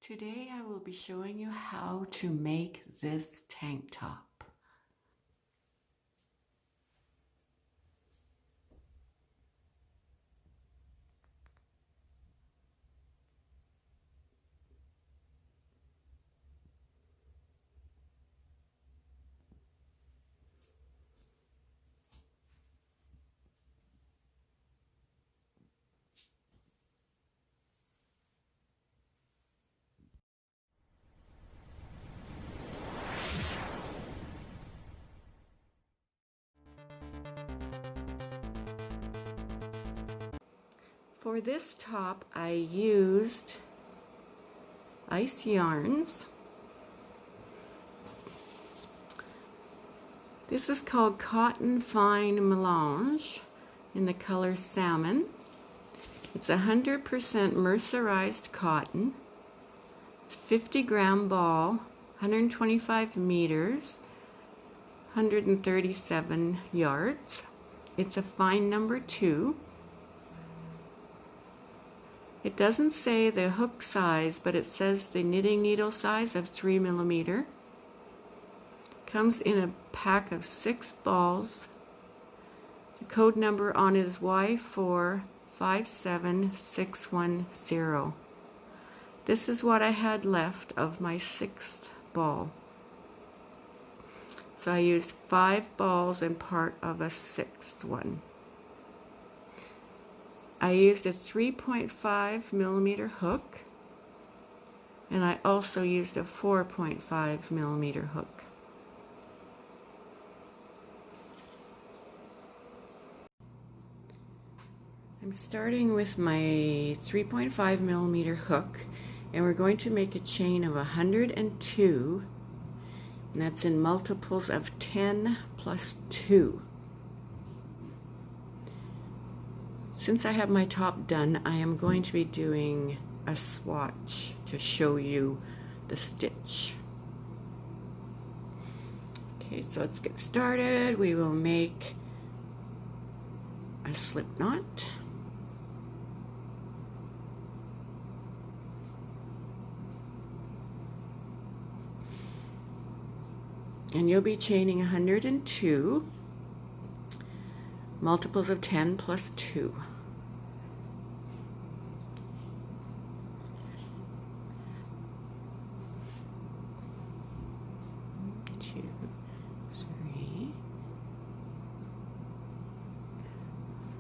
Today I will be showing you how to make this tank top. For this top, I used ice yarns. This is called Cotton Fine Melange in the color salmon. It's 100% mercerized cotton. It's 50-gram ball, 125 meters, 137 yards. It's a fine number 2. It doesn't say the hook size, but it says the knitting needle size of 3 millimeter. Comes in a pack of 6 balls. The code number on it is Y457610. This is what I had left of my 6th ball. So I used 5 balls and part of a 6th one. I used a 3.5 millimeter hook, and I also used a 4.5 millimeter hook. I'm starting with my 3.5 millimeter hook, and we're going to make a chain of 102, and that's in multiples of 10 plus 2. Since I have my top done, I am going to be doing a swatch to show you the stitch. Okay, so let's get started. We will make a slip knot. And you'll be chaining 102, multiples of 10 plus 2. 2, 3,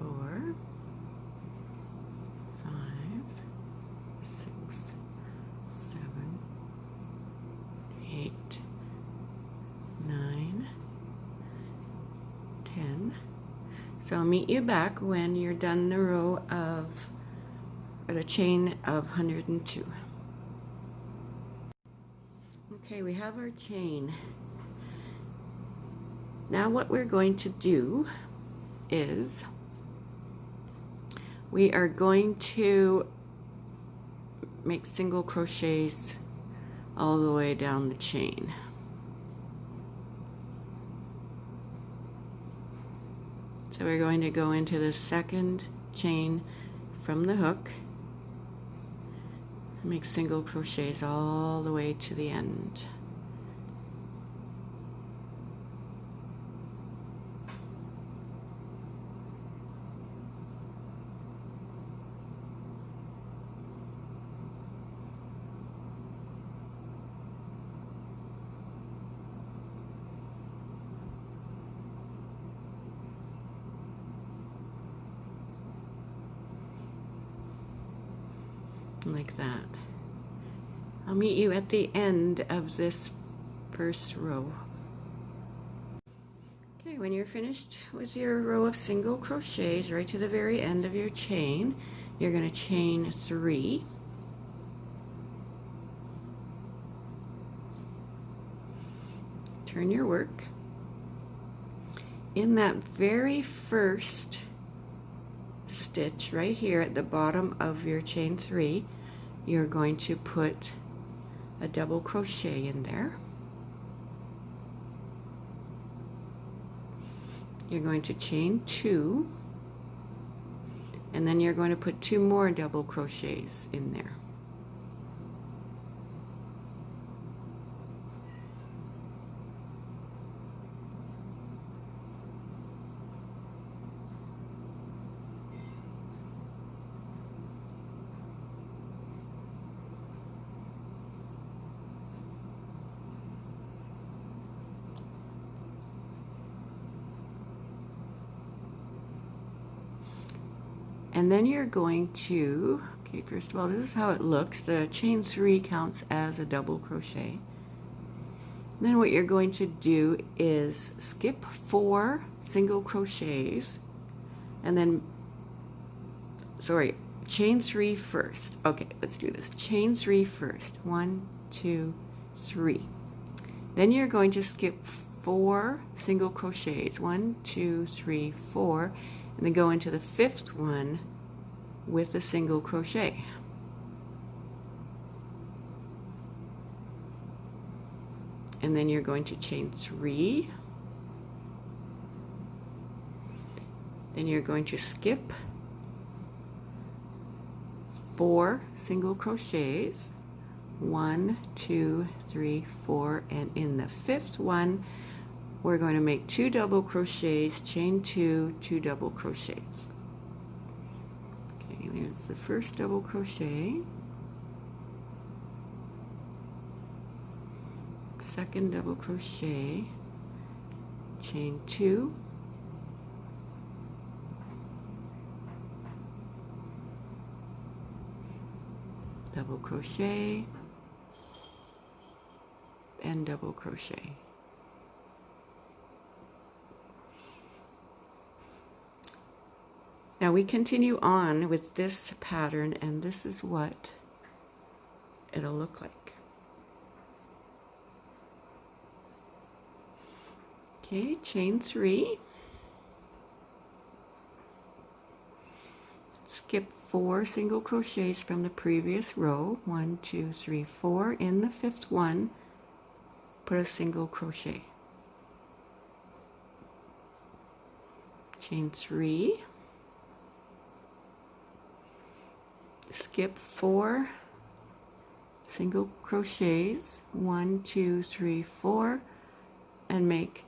4, 5, 6, 7, 8, 9, 10. So I'll meet you back when you're done the row of, or the chain of 102. Okay, we have our chain. Now what we're going to do is we are going to make single crochets all the way down the chain. So we're going to go into the second chain from the hook, make single crochets all the way to the end. Like that. I'll meet you at the end of this first row. Okay, when you're finished with your row of single crochets right to the very end of your chain, you're going to chain 3. Turn your work. In that very first stitch right here at the bottom of your chain 3, you're going to put a double crochet in there. You're going to chain 2, and then you're going to put 2 more double crochets in there. And then you're going to, okay, first of all, this is how it looks. The chain 3 counts as a double crochet. And then what you're going to do is skip 4 single crochets, and then, sorry, chain 3 first. Okay, let's do this. Chain 3 first. 1, 2, 3. Then you're going to skip 4 single crochets. 1, 2, 3, 4. And then go into the 5th one with a single crochet. And then you're going to chain 3. Then you're going to skip 4 single crochets. 1, 2, 3, 4, and in the 5th one we're going to make 2 double crochets, chain 2, 2 double crochets. Okay, there's the first double crochet, second double crochet, chain 2, double crochet, and double crochet. Now we continue on with this pattern, and this is what it'll look like. Okay, chain 3, skip 4 single crochets from the previous row. 1, 2, 3, 4. In the 5th one, put a single crochet. Chain 3, skip 4 single crochets. 1, 2, 3, 4, and make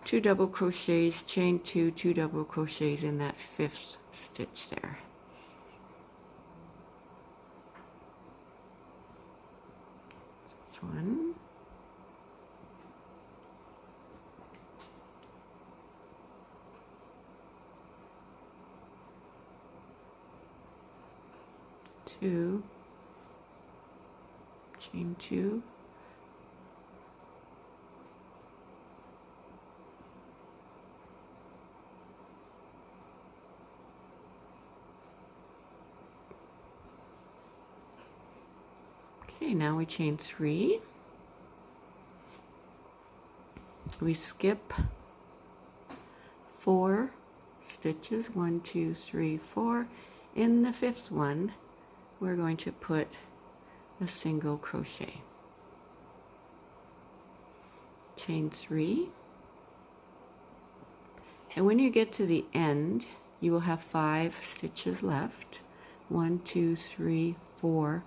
2 double crochets, chain 2, 2 double crochets in that 5th stitch there. This one. Two, chain 2, okay, now we chain 3, we skip 4 stitches, 1, 2, 3, 4. In the 5th one we're going to put a single crochet. Chain 3, and when you get to the end you will have 5 stitches left. 1, 2, 3, 4,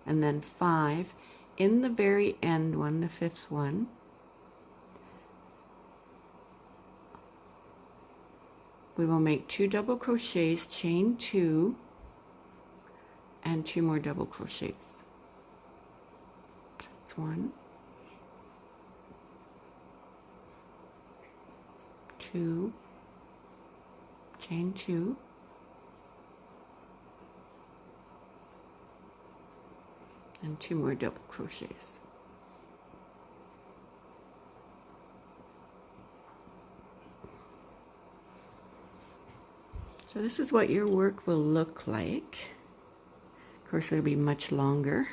and then 5. In the very end one, the 5th one, we will make 2 double crochets, chain 2, and 2 more double crochets. That's 1, 2, chain 2, and 2 more double crochets. So this is what your work will look like. Of course, it'll be much longer.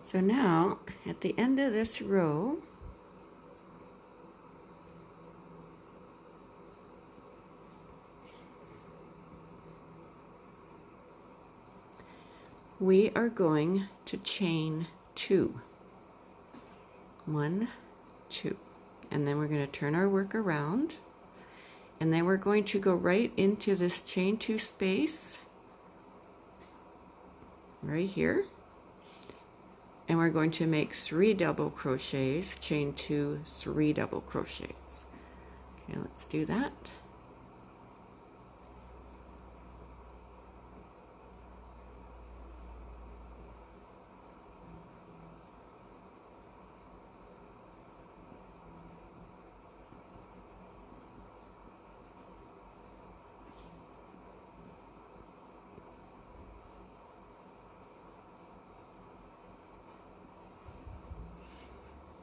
So now, at the end of this row, we are going to chain 2. 1, 2. And then we're going to turn our work around. And then we're going to go right into this chain 2 space, right here. And we're going to make 3 double crochets, chain 2, 3 double crochets. Okay, let's do that.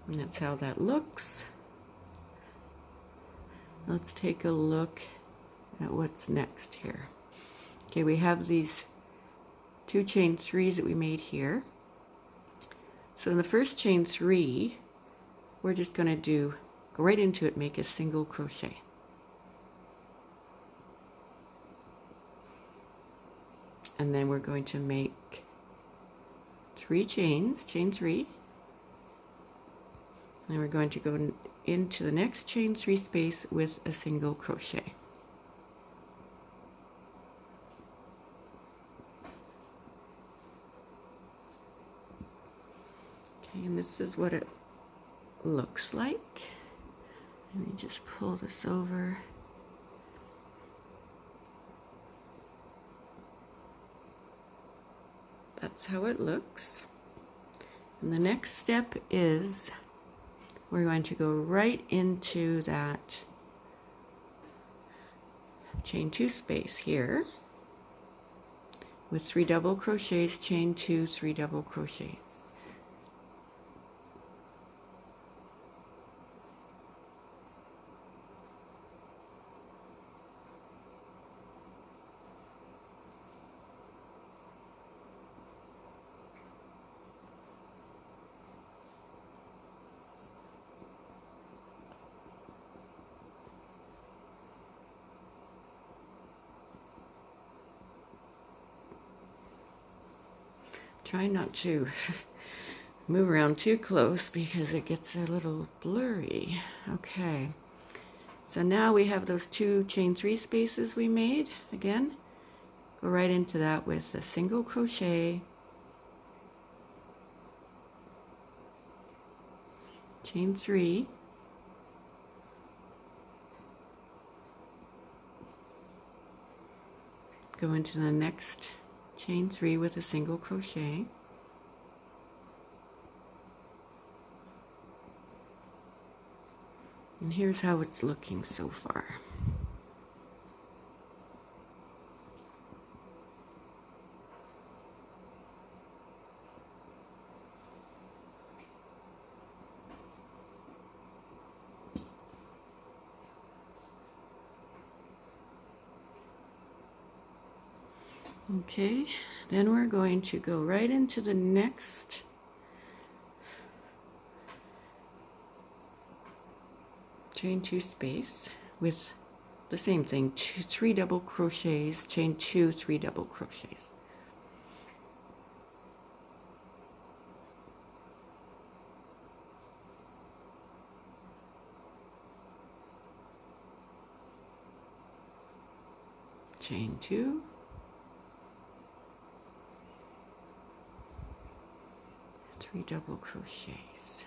And that's how that looks. Let's take a look at what's next here. Okay, we have these 2 chain 3s that we made here. So in the first chain 3, we're just going to go right into it, make a single crochet. And then we're going to make 3 chains, chain 3. And we're going to go into the next chain 3 space with a single crochet. Okay, and this is what it looks like. Let me just pull this over. That's how it looks. And the next step is we're going to go right into that chain 2 space here with 3 double crochets, chain 2, 3 double crochets. Try not to move around too close because it gets a little blurry. Okay, so now we have those 2 chain 3 spaces we made. Again, go right into that with a single crochet, chain 3, go into the next chain 3 with a single crochet, and here's how it's looking so far. Okay, then we're going to go right into the next chain 2 space with the same thing, 3 double crochets, chain 2, 3 double crochets. Chain 2, 3 double crochets.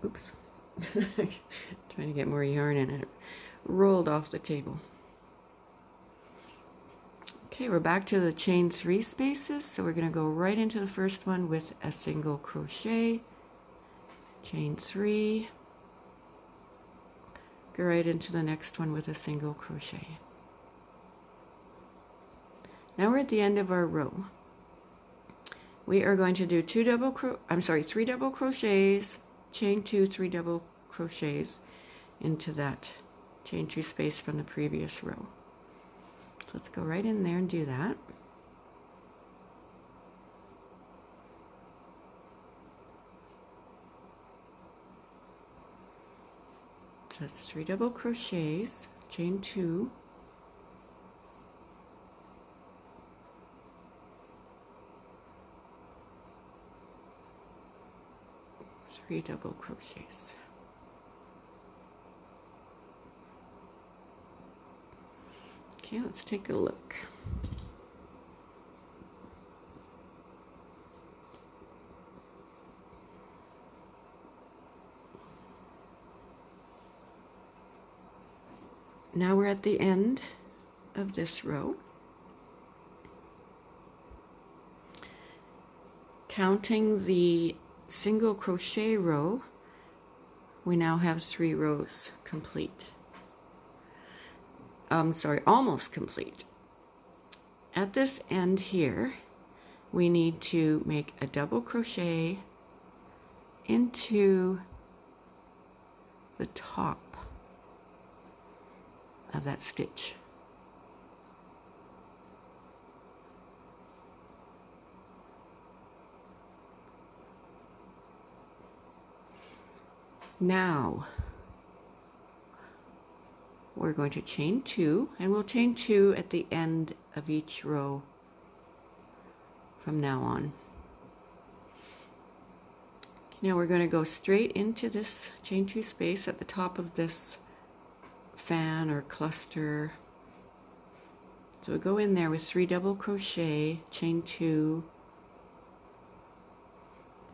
Oops. Trying to get more yarn in it. Rolled off the table. Okay, we're back to the chain 3 spaces, so we're going to go right into the first one with a single crochet, chain 3, go right into the next one with a single crochet. Now we're at the end of our row. We are going to do 3 double crochets, chain 2, 3 double crochets into that chain 2 space from the previous row. So let's go right in there and do that. So that's 3 double crochets, chain 2, three double crochets. Okay, let's take a look. Now we're at the end of this row. Counting the single crochet row, we now have 3 rows complete. sorry, almost complete. At this end here, we need to make a double crochet into the top of that stitch. Now we're going to chain 2, and we'll chain 2 at the end of each row from now on. Now we're going to go straight into this chain 2 space at the top of this fan or cluster. So we go in there with 3 double crochet, chain 2,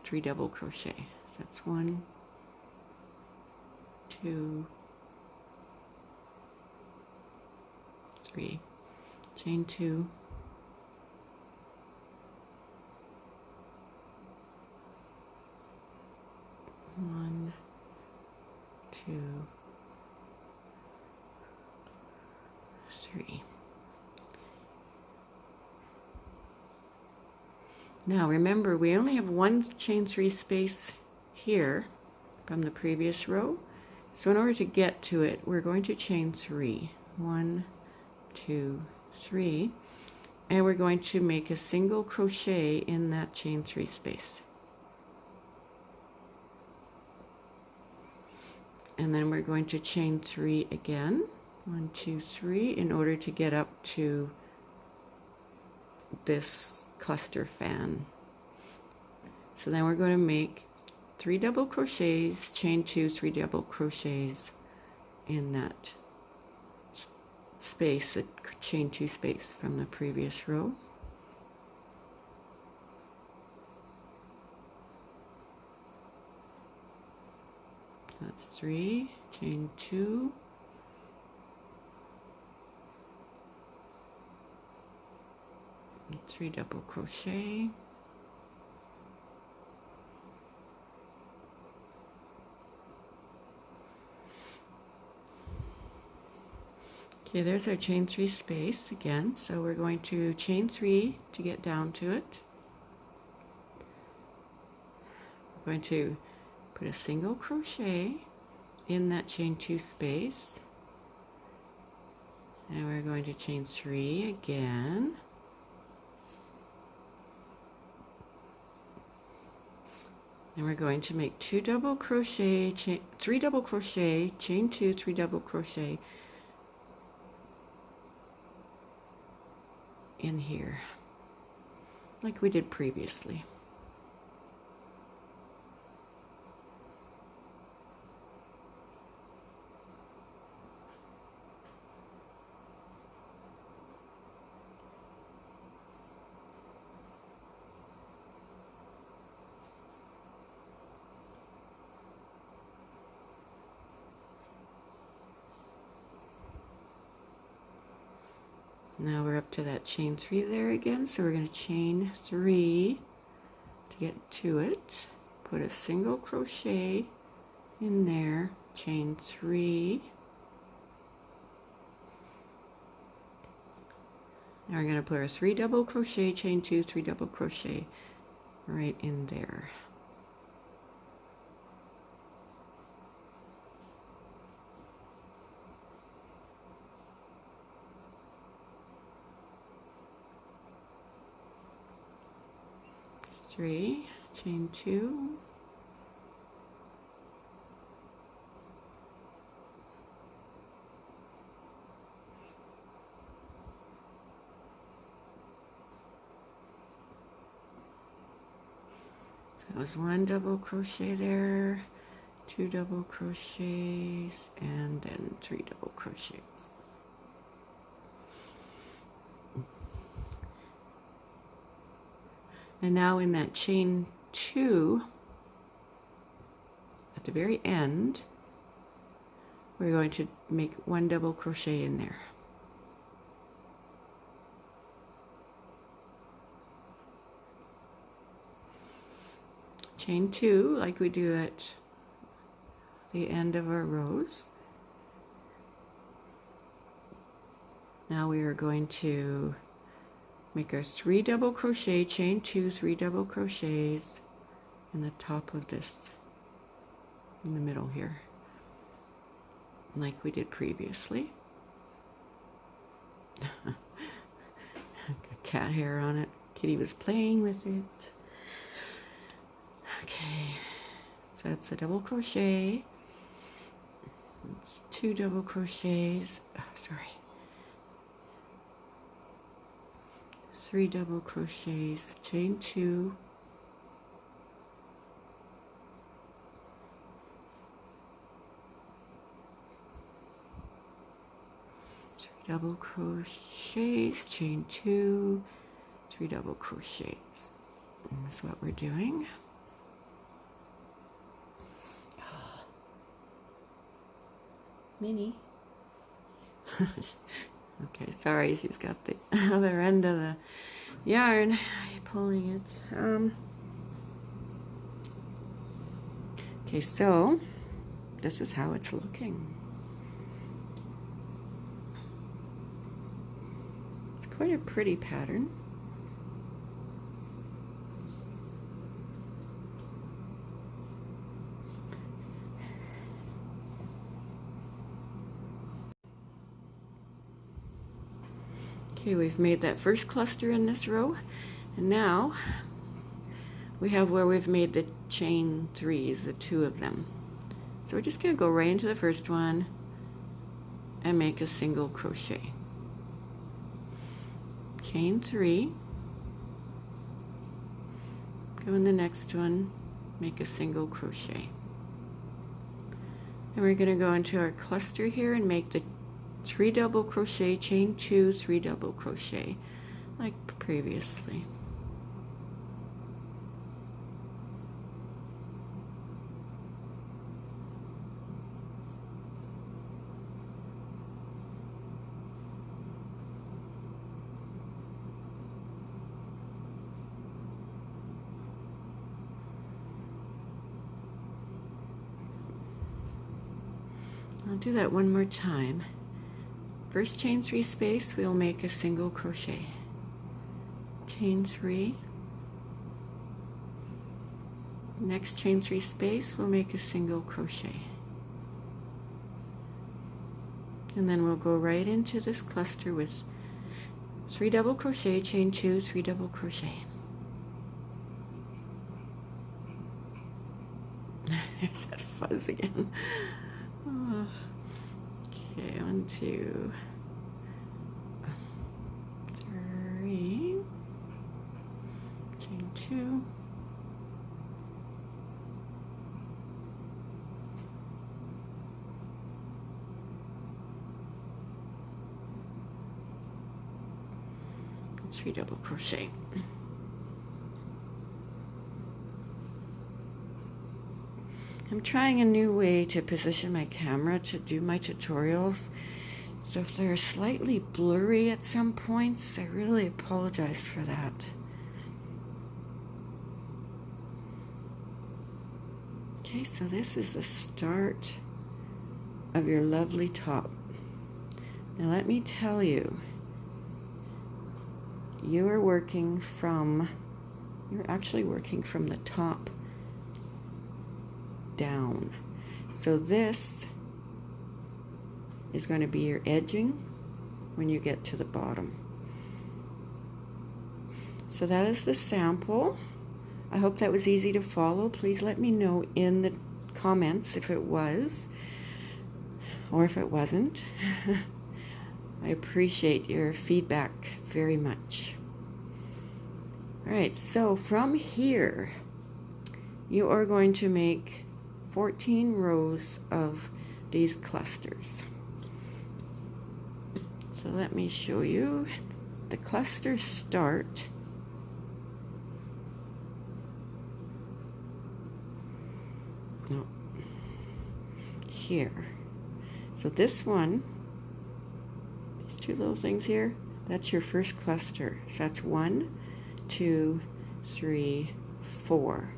3 double crochet. That's 1, 2, 3, chain 2, 1, 2, 3. Now remember, we only have 1 chain 3 space here from the previous row. So in order to get to it, we're going to chain 3. 1, 2, 3. And we're going to make a single crochet in that chain 3 space. And then we're going to chain 3 again. 1, 2, 3, in order to get up to this cluster fan. So then we're going to make 3 double crochets, chain 2, 3 double crochets in that space, the chain 2 space from the previous row. That's 3, chain 2, and 3 double crochet, okay, there's our chain 3 space again. So we're going to chain 3 to get down to it. We're going to put a single crochet in that chain 2 space, and we're going to chain 3 again, and we're going to make 2 double crochet, 3 double crochet, chain 2, 3 double crochet in here like we did previously. Now we're up to that chain 3 there again, so we're going to chain 3 to get to it. Put a single crochet in there, chain 3. Now we're going to put our 3 double crochet, chain 2, 3 double crochet right in there. Three, chain 2, so that was 1 double crochet there, 2 double crochets, and then 3 double crochets. And now in that chain 2, at the very end, we're going to make 1 double crochet in there. Chain 2, like we do at the end of our rows. Now we are going to make our 3 double crochet, chain 2, 3 double crochets in the top of this, in the middle here, like we did previously. Got cat hair on it. Kitty was playing with it. Okay, so that's a double crochet. It's 2 double crochets. Oh, sorry. 3 double crochets, chain 2, 3 double crochets, chain 2, 3 double crochets. That's what we're doing. Minnie. Okay, sorry, she's got the other end of the yarn pulling it. Okay, so this is how it's looking. It's quite a pretty pattern. Okay, we've made that first cluster in this row, and now we have where we've made the chain 3s, the 2 of them. So we're just going to go right into the first one and make a single crochet. Chain 3, go in the next one, make a single crochet. And we're going to go into our cluster here and make the 3 double crochet, chain 2, 3 double crochet, like previously. I'll do that one more time. First chain 3 space, we'll make a single crochet. Chain 3. Next chain 3 space, we'll make a single crochet. And then we'll go right into this cluster with 3 double crochet, chain 2, 3 double crochet. There's that fuzz again. Oh. Okay, 1, 2, 3, chain 2, and 3 double crochet. I'm trying a new way to position my camera to do my tutorials, so if they're slightly blurry at some points, I really apologize for that. Okay, so this is the start of your lovely top. Now let me tell you, you're actually working from the top down. So this is going to be your edging when you get to the bottom. So that is the sample. I hope that was easy to follow. Please let me know in the comments if it was or if it wasn't. I appreciate your feedback very much. All right, so from here you are going to make 14 rows of these clusters. So let me show you. The clusters start here. So this one, these 2 little things here, that's your first cluster. So that's 1, 2, 3, 4.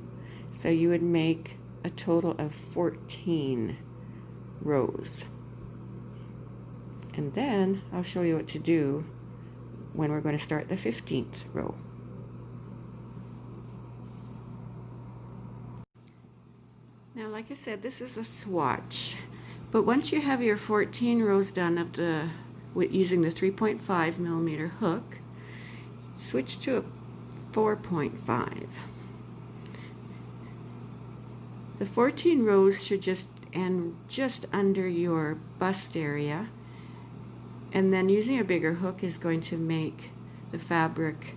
So you would make a total of 14 rows. And then I'll show you what to do when we're going to start the 15th row. Now, like I said, this is a swatch, but once you have your 14 rows done of using the 3.5 millimeter hook, switch to a 4.5. The 14 rows should just end just under your bust area, and then using a bigger hook is going to make the fabric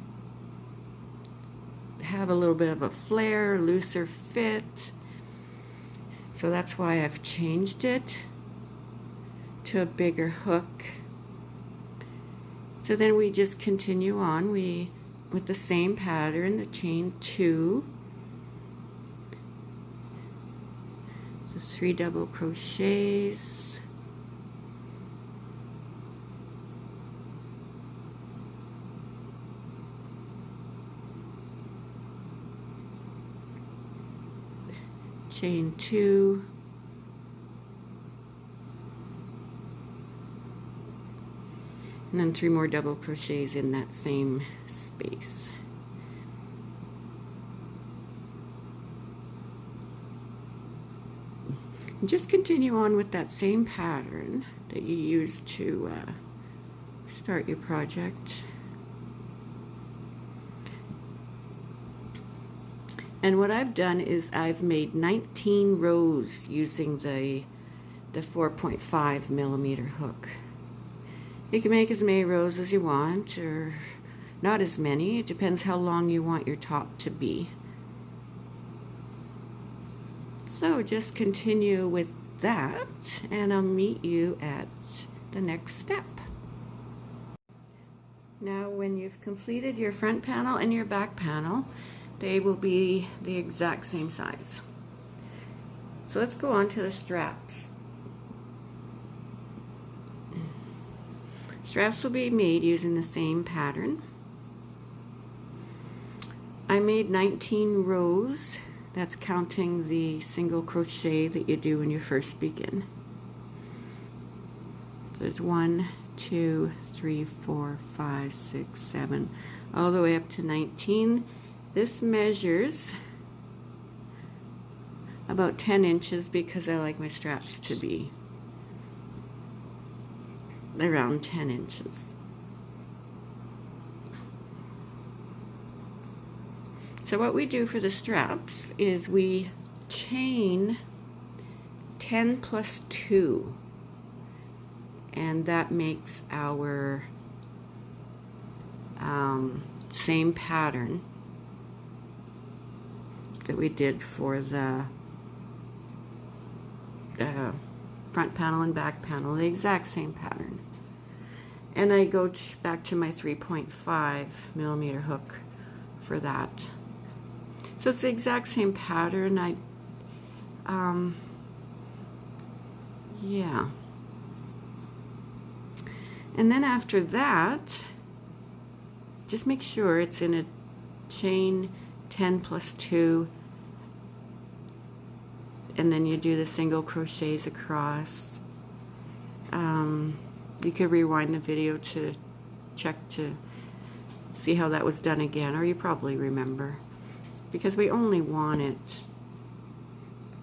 have a little bit of a flare, looser fit. So that's why I've changed it to a bigger hook. So then we just continue on with the same pattern, the chain 2, so 3 double crochets, chain 2, and then 3 more double crochets in that same space. And just continue on with that same pattern that you used to start your project. And what I've done is I've made 19 rows using the 4.5 millimeter hook. You can make as many rows as you want, or not as many. It depends how long you want your top to be. So just continue with that, and I'll meet you at the next step. Now, when you've completed your front panel and your back panel, they will be the exact same size. So let's go on to the straps. Straps will be made using the same pattern. I made 19 rows. That's counting the single crochet that you do when you first begin. So there's 1, 2, 3, 4, 5, 6, 7, all the way up to 19. This measures about 10 inches because I like my straps to be around 10 inches. So what we do for the straps is we chain 10 plus 2, and that makes our same pattern that we did for the front panel and back panel, the exact same pattern. And I go back to my 3.5 millimeter hook for that. So it's the exact same pattern. Yeah. And then after that, just make sure it's in a chain 10 plus 2, and then you do the single crochets across. You could rewind the video to check to see how that was done again, or you probably remember, because we only want it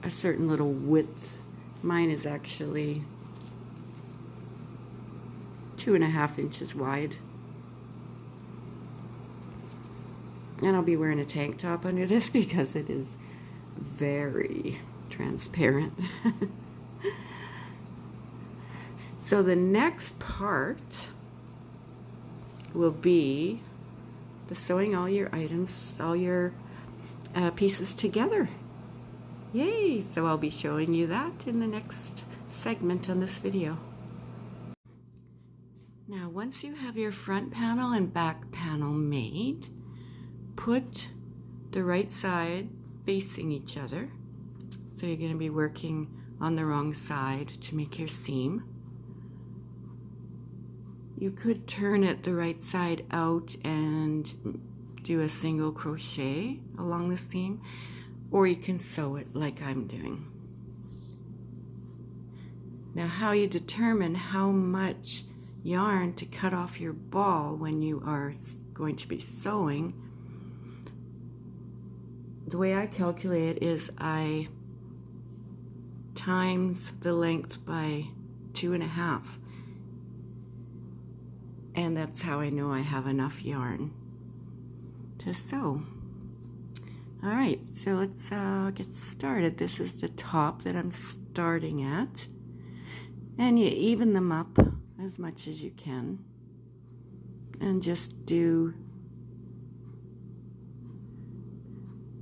a certain little width. Mine is actually 2.5 inches wide. And I'll be wearing a tank top under this because it is very transparent. So the next part will be the sewing all your items, all your pieces together. Yay! So I'll be showing you that in the next segment on this video. Now, once you have your front panel and back panel made, put the right side facing each other. So you're going to be working on the wrong side to make your seam. You could turn it the right side out and do a single crochet along the seam, or you can sew it like I'm doing. Now, how you determine how much yarn to cut off your ball when you are going to be sewing, the way I calculate it is I times the length by 2.5, and that's how I know I have enough yarn to sew. All right, so let's get started. This is the top that I'm starting at, and you even them up as much as you can, and just do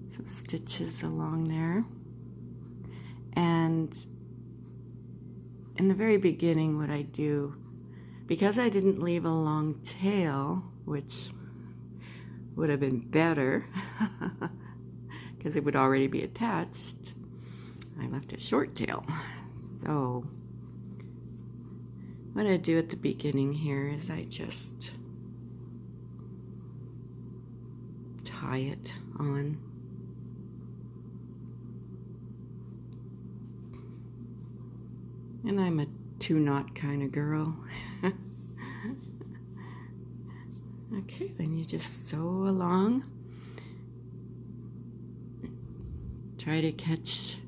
some stitches along there. And in the very beginning, what I do, because I didn't leave a long tail, which would have been better because it would already be attached, I left a short tail. So what I do at the beginning here is I just tie it on. And I'm a 2-knot kind of girl. Okay, then you just sew along. Try to catch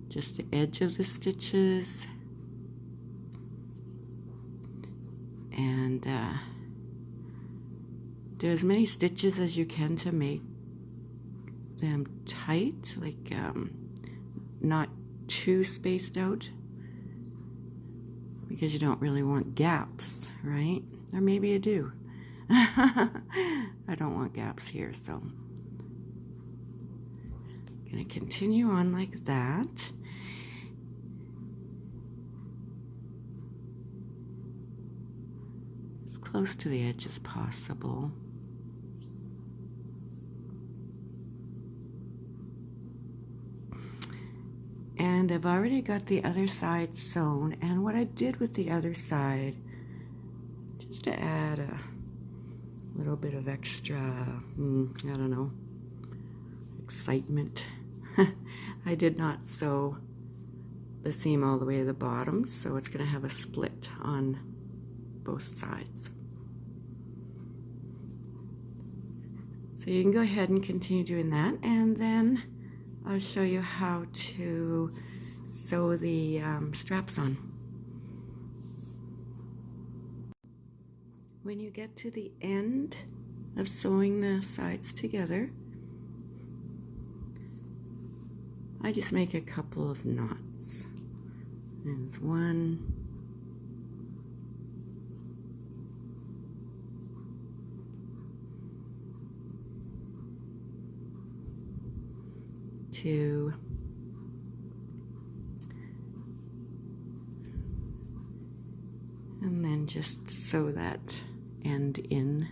just the edge of the stitches. And do as many stitches as you can to make them tight, like not too spaced out, because you don't really want gaps, right? Or maybe you do. I don't want gaps here, so I'm going to continue on like that. As close to the edge as possible. And I've already got the other side sewn, and what I did with the other side, just to add a little bit of extra, I don't know, excitement, I did not sew the seam all the way to the bottom, so it's going to have a split on both sides. So you can go ahead and continue doing that, and then I'll show you how to sew the straps on. When you get to the end of sewing the sides together, I just make a couple of knots. There's 1, 2, and then just sew that end in.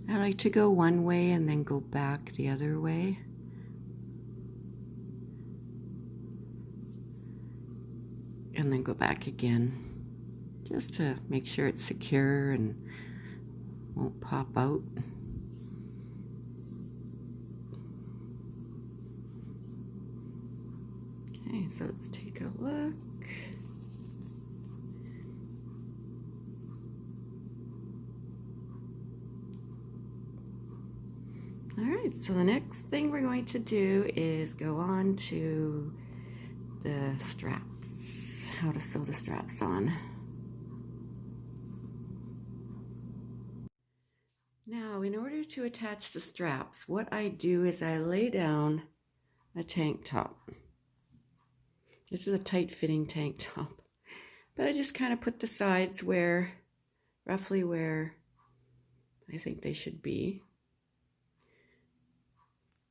I like to go one way and then go back the other way. And then go back again, just to make sure it's secure and won't pop out. Okay, so let's take a look. All right, so the next thing we're going to do is go on to the straps, how to sew the straps on. Now, in order to attach the straps, what I do is I lay down a tank top. This is a tight-fitting tank top, but I just kind of put the sides where, roughly where I think they should be.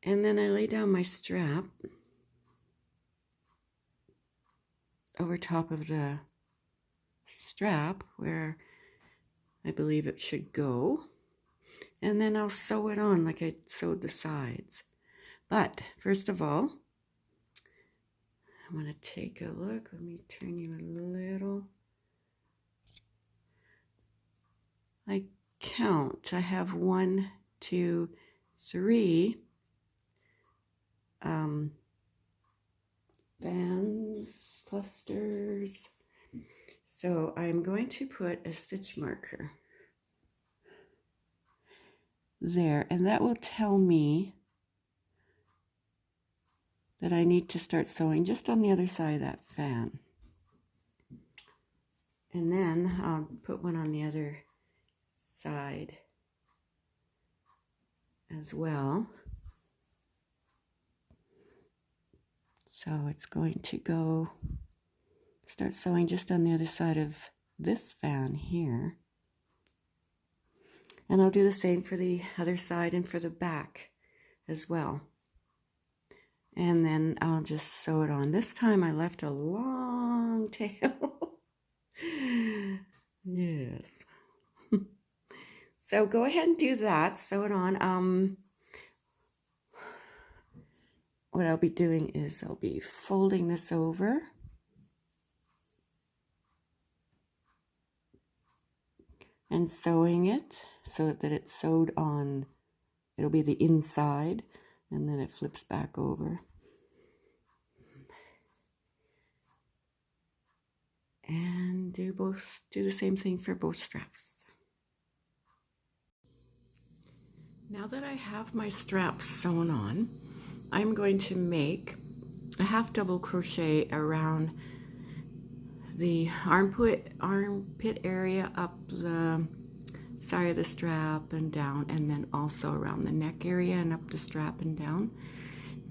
And then I lay down my strap over top of the strap where I believe it should go. and then I'll sew it on like I sewed the sides. But first of all, I'm going to take a look. Let me turn you a little. I count. I have 1, 2, 3 bands, clusters. So I'm going to put a stitch marker there, and that will tell me that I need to start sewing just on the other side of that fan. And then I'll put one on the other side as well. So it's going to go start sewing just on the other side of this fan here. And I'll do the same for the other side and for the back as well. And then I'll just sew it on. This time I left a long tail. Yes. So go ahead and do that. Sew it on. What I'll be doing is I'll be folding this over. And sewing it so that it's sewed on. It'll be the inside, and then it flips back over. And do the same thing for both straps. Now that I have my straps sewn on, I'm going to make a half double crochet around the armpit area, up the side of the strap and down, and then also around the neck area and up the strap and down.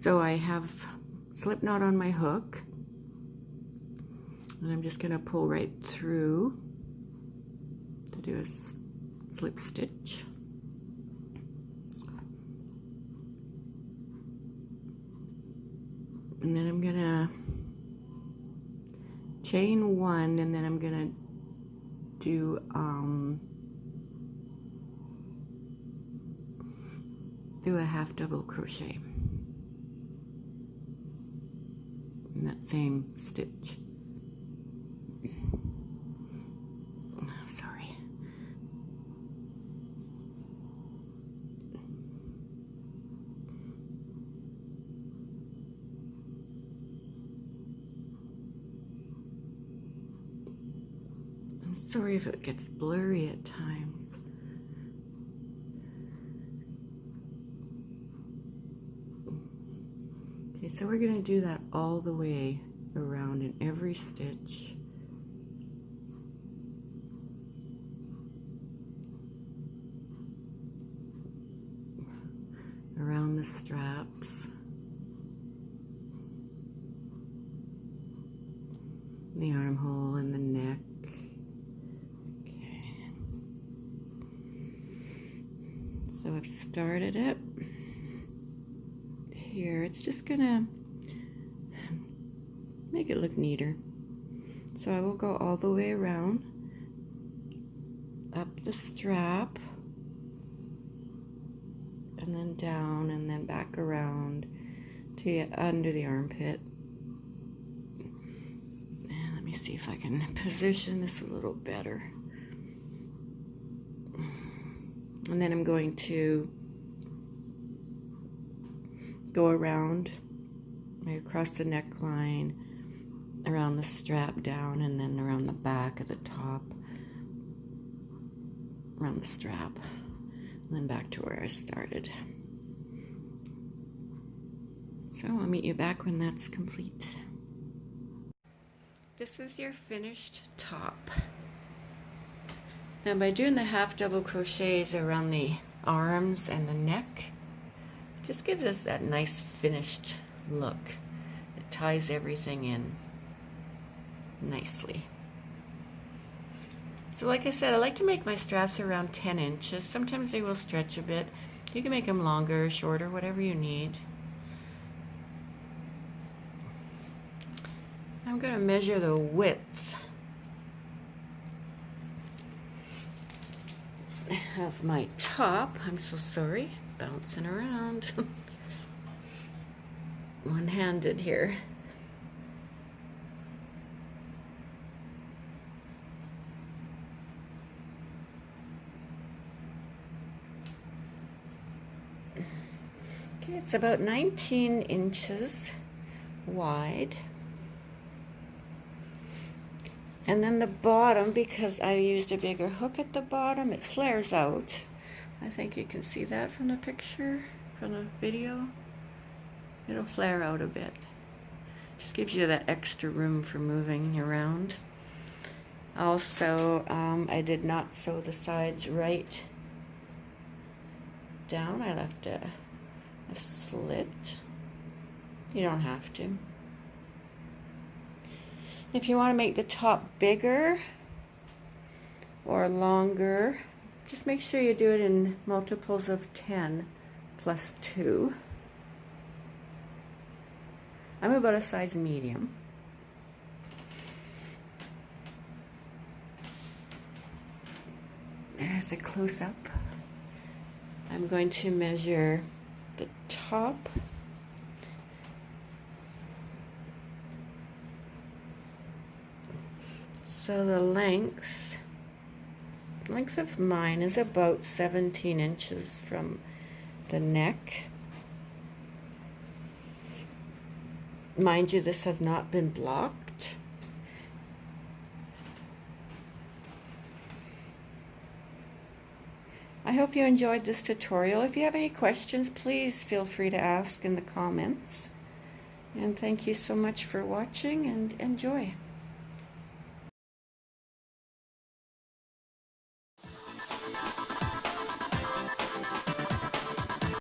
So I have slip knot on my hook, and I'm just going to pull right through to do a slip stitch. And then I'm going to chain 1, and then I'm going to do a half double crochet in that same stitch. Sorry. I'm sorry if it gets blurry at times. Okay, so we're going to do that all the way around in every stitch. Around the straps. The armhole and the neck. Okay. So I've started it. Here, it's just gonna make it look neater. So I will go all the way around, up the strap, and then down, and then back around to get under the armpit. And let me see if I can position this a little better. And then I'm going to go around across the neckline, around the strap down, and then around the back at the top, around the strap, and then back to where I started. So I'll meet you back when that's complete. This is your finished top. Now by doing the half double crochets around the arms and the neck, just gives us that nice finished look. It ties everything in nicely. So like I said, I like to make my straps around 10 inches. Sometimes they will stretch a bit. You can make them longer, shorter, whatever you need. I'm going to measure the width have my top. I'm so sorry, bouncing around. One-handed here. Okay, it's about 19 inches wide. And then the bottom, because I used a bigger hook at the bottom, it flares out. I think you can see that from the picture, from the video. It'll flare out a bit. Just gives you that extra room for moving around. Also, I did not sew the sides right down. I left a slit. You don't have to. If you want to make the top bigger or longer, just make sure you do it in multiples of 10 plus 2. I'm about a size medium. There's a close-up. I'm going to measure the top. So the length of mine is about 17 inches from the neck. Mind you, this has not been blocked. I hope you enjoyed this tutorial. If you have any questions, please feel free to ask in the comments. And thank you so much for watching, and enjoy.